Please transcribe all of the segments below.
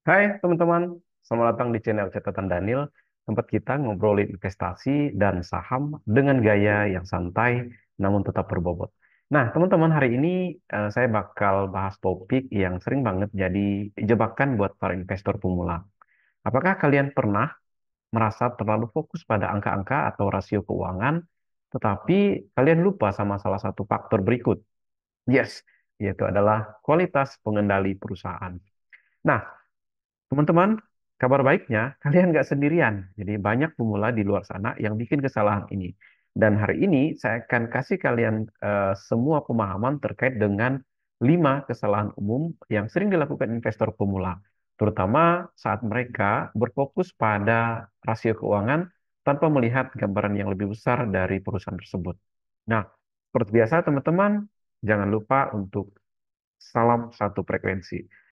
Hai teman-teman, selamat datang di channel Catatan Daniel, tempat kita ngobrolin investasi dan saham dengan gaya yang santai namun tetap berbobot. Nah, teman-teman, hari ini saya bakal bahas topik yang sering banget jadi jebakan buat para investor pemula. Apakah kalian pernah merasa terlalu fokus pada angka-angka atau rasio keuangan, tetapi kalian lupa sama salah satu faktor berikut? Yes, yaitu adalah kualitas pengendali perusahaan. Nah, teman-teman, kabar baiknya kalian nggak sendirian. Jadi banyak pemula di luar sana yang bikin kesalahan ini. Dan hari ini saya akan kasih kalian semua pemahaman terkait dengan 5 kesalahan umum yang sering dilakukan investor pemula, terutama saat mereka berfokus pada rasio keuangan tanpa melihat gambaran yang lebih besar dari perusahaan tersebut. Nah, seperti biasa teman-teman, jangan lupa untuk salam satu frekuensi.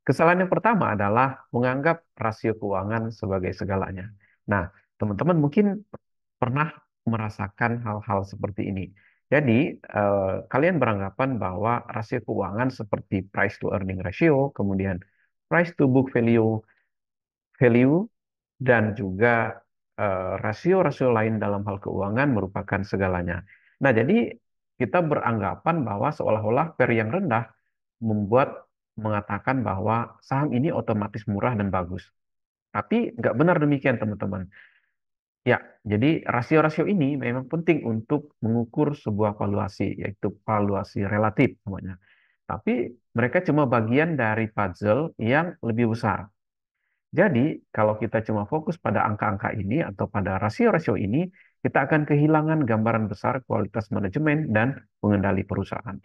Kesalahan yang pertama adalah menganggap rasio keuangan sebagai segalanya. Nah, teman-teman mungkin pernah merasakan hal-hal seperti ini. Jadi, kalian beranggapan bahwa rasio keuangan seperti price to earning ratio, kemudian price to book value, dan juga rasio-rasio lain dalam hal keuangan merupakan segalanya. Nah, jadi kita beranggapan bahwa seolah-olah PER yang rendah membuat mengatakan bahwa saham ini otomatis murah dan bagus. Tapi nggak benar demikian, teman-teman. Ya, jadi rasio-rasio ini memang penting untuk mengukur sebuah valuasi, yaitu valuasi relatif namanya. Tapi mereka cuma bagian dari puzzle yang lebih besar. Jadi, kalau kita cuma fokus pada angka-angka ini atau pada rasio-rasio ini, kita akan kehilangan gambaran besar kualitas manajemen dan pengendali perusahaan.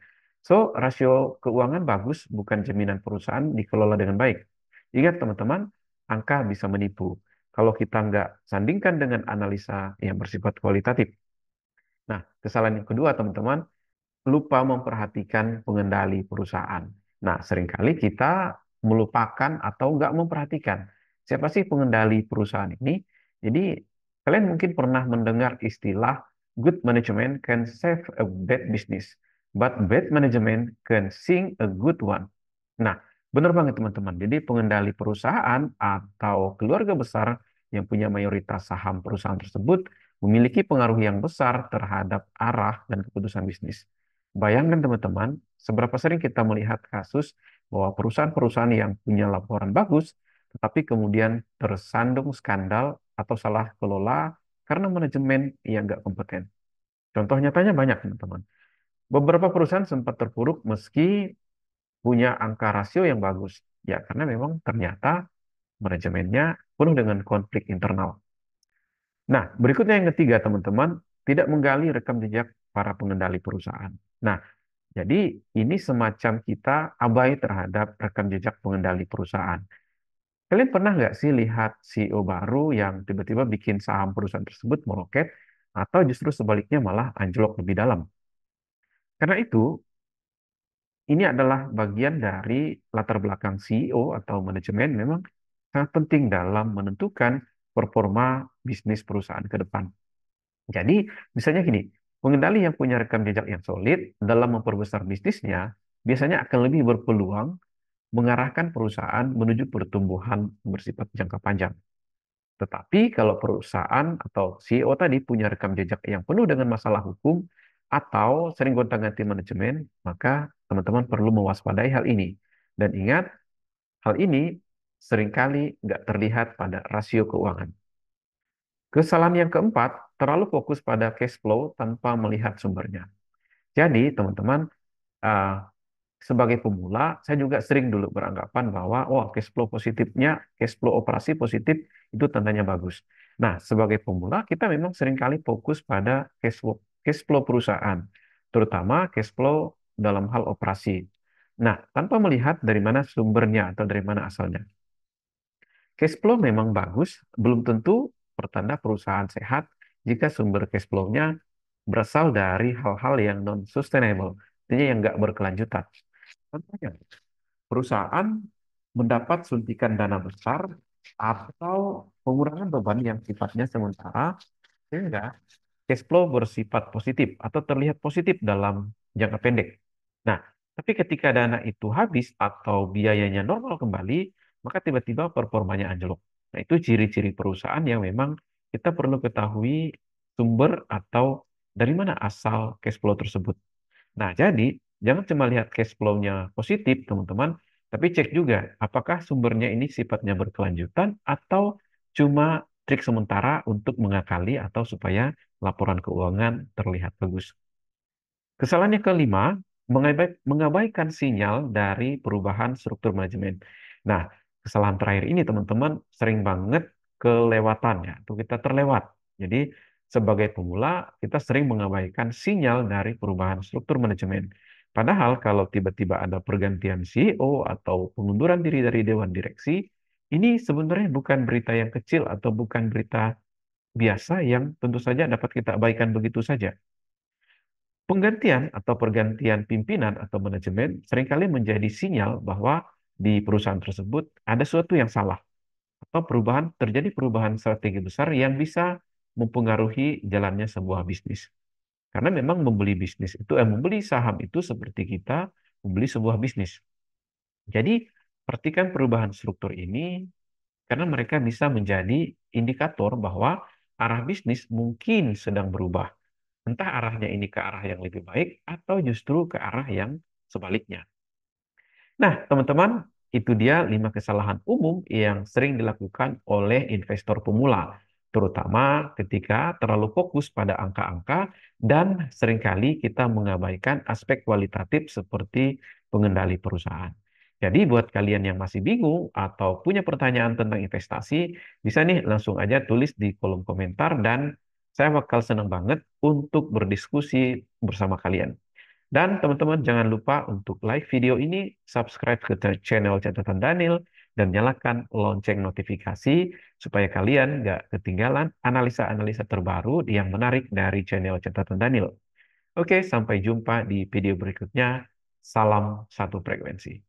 So, rasio keuangan bagus bukan jaminan perusahaan dikelola dengan baik. Ingat teman-teman, angka bisa menipu kalau kita nggak sandingkan dengan analisa yang bersifat kualitatif. Nah, kesalahan yang kedua teman-teman, lupa memperhatikan pengendali perusahaan. Nah, seringkali kita melupakan atau nggak memperhatikan siapa sih pengendali perusahaan ini. Jadi, kalian mungkin pernah mendengar istilah good management can save a bad business, but bad management can sink a good one. Nah, benar banget teman-teman. Jadi, pengendali perusahaan atau keluarga besar yang punya mayoritas saham perusahaan tersebut memiliki pengaruh yang besar terhadap arah dan keputusan bisnis. Bayangkan teman-teman, seberapa sering kita melihat kasus bahwa perusahaan-perusahaan yang punya laporan bagus, tetapi kemudian tersandung skandal atau salah kelola karena manajemen yang nggak kompeten. Contoh nyatanya banyak, teman-teman. Beberapa perusahaan sempat terpuruk meski punya angka rasio yang bagus. Ya, karena memang ternyata manajemennya penuh dengan konflik internal. Nah, berikutnya yang ketiga, teman-teman, tidak menggali rekam jejak para pengendali perusahaan. Nah, jadi ini semacam kita abai terhadap rekam jejak pengendali perusahaan. Kalian pernah nggak sih lihat CEO baru yang tiba-tiba bikin saham perusahaan tersebut meroket atau justru sebaliknya malah anjlok lebih dalam? Karena itu, ini adalah bagian dari latar belakang CEO atau manajemen memang sangat penting dalam menentukan performa bisnis perusahaan ke depan. Jadi, misalnya gini, pengendali yang punya rekam jejak yang solid dalam memperbesar bisnisnya biasanya akan lebih berpeluang mengarahkan perusahaan menuju pertumbuhan bersifat jangka panjang. Tetapi kalau perusahaan atau CEO tadi punya rekam jejak yang penuh dengan masalah hukum atau sering gonta-ganti manajemen, maka teman-teman perlu mewaspadai hal ini. Dan ingat, hal ini seringkali nggak terlihat pada rasio keuangan. Kesalahan yang keempat, terlalu fokus pada cash flow tanpa melihat sumbernya. Jadi, teman-teman, eh, sebagai pemula, saya juga sering dulu beranggapan bahwa, oh, cash flow positifnya, cash flow operasi positif, itu tandanya bagus. Nah, sebagai pemula, kita memang seringkali fokus pada cash flow perusahaan, terutama cash flow dalam hal operasi. Nah, tanpa melihat dari mana sumbernya atau dari mana asalnya. Cash flow memang bagus, belum tentu pertanda perusahaan sehat jika sumber cash flow-nya berasal dari hal-hal yang non-sustainable, artinya yang nggak berkelanjutan. Contohnya, perusahaan mendapat suntikan dana besar atau pengurangan beban yang sifatnya sementara, sehingga cash flow bersifat positif atau terlihat positif dalam jangka pendek. Nah, tapi ketika dana itu habis atau biayanya normal kembali, maka tiba-tiba performanya anjlok. Nah, itu ciri-ciri perusahaan yang memang kita perlu ketahui sumber atau dari mana asal cash flow tersebut. Nah, jadi jangan cuma lihat cash flow-nya positif, teman-teman, tapi cek juga apakah sumbernya ini sifatnya berkelanjutan atau cuma trik sementara untuk mengakali atau supaya laporan keuangan terlihat bagus. Kesalahan yang kelima, mengabaikan sinyal dari perubahan struktur manajemen. Nah, kesalahan terakhir ini teman-teman sering banget kelewatannya, atau kita terlewat. Jadi, sebagai pemula, kita sering mengabaikan sinyal dari perubahan struktur manajemen. Padahal kalau tiba-tiba ada pergantian CEO atau pengunduran diri dari dewan direksi, ini sebenarnya bukan berita yang kecil atau bukan berita biasa yang tentu saja dapat kita abaikan begitu saja. Penggantian atau pergantian pimpinan atau manajemen seringkali menjadi sinyal bahwa di perusahaan tersebut ada sesuatu yang salah atau terjadi perubahan strategi besar yang bisa mempengaruhi jalannya sebuah bisnis. Karena memang membeli saham itu seperti kita membeli sebuah bisnis. Jadi, perhatikan perubahan struktur ini karena mereka bisa menjadi indikator bahwa arah bisnis mungkin sedang berubah. Entah arahnya ini ke arah yang lebih baik atau justru ke arah yang sebaliknya. Nah, teman-teman, itu dia 5 kesalahan umum yang sering dilakukan oleh investor pemula, terutama ketika terlalu fokus pada angka-angka dan seringkali kita mengabaikan aspek kualitatif seperti pengendali perusahaan. Jadi buat kalian yang masih bingung atau punya pertanyaan tentang investasi, bisa nih langsung aja tulis di kolom komentar dan saya bakal senang banget untuk berdiskusi bersama kalian. Dan teman-teman jangan lupa untuk like video ini, subscribe ke channel Catatan Daniel, dan nyalakan lonceng notifikasi supaya kalian nggak ketinggalan analisa-analisa terbaru yang menarik dari channel Catatan Daniel. Oke, sampai jumpa di video berikutnya. Salam satu frekuensi.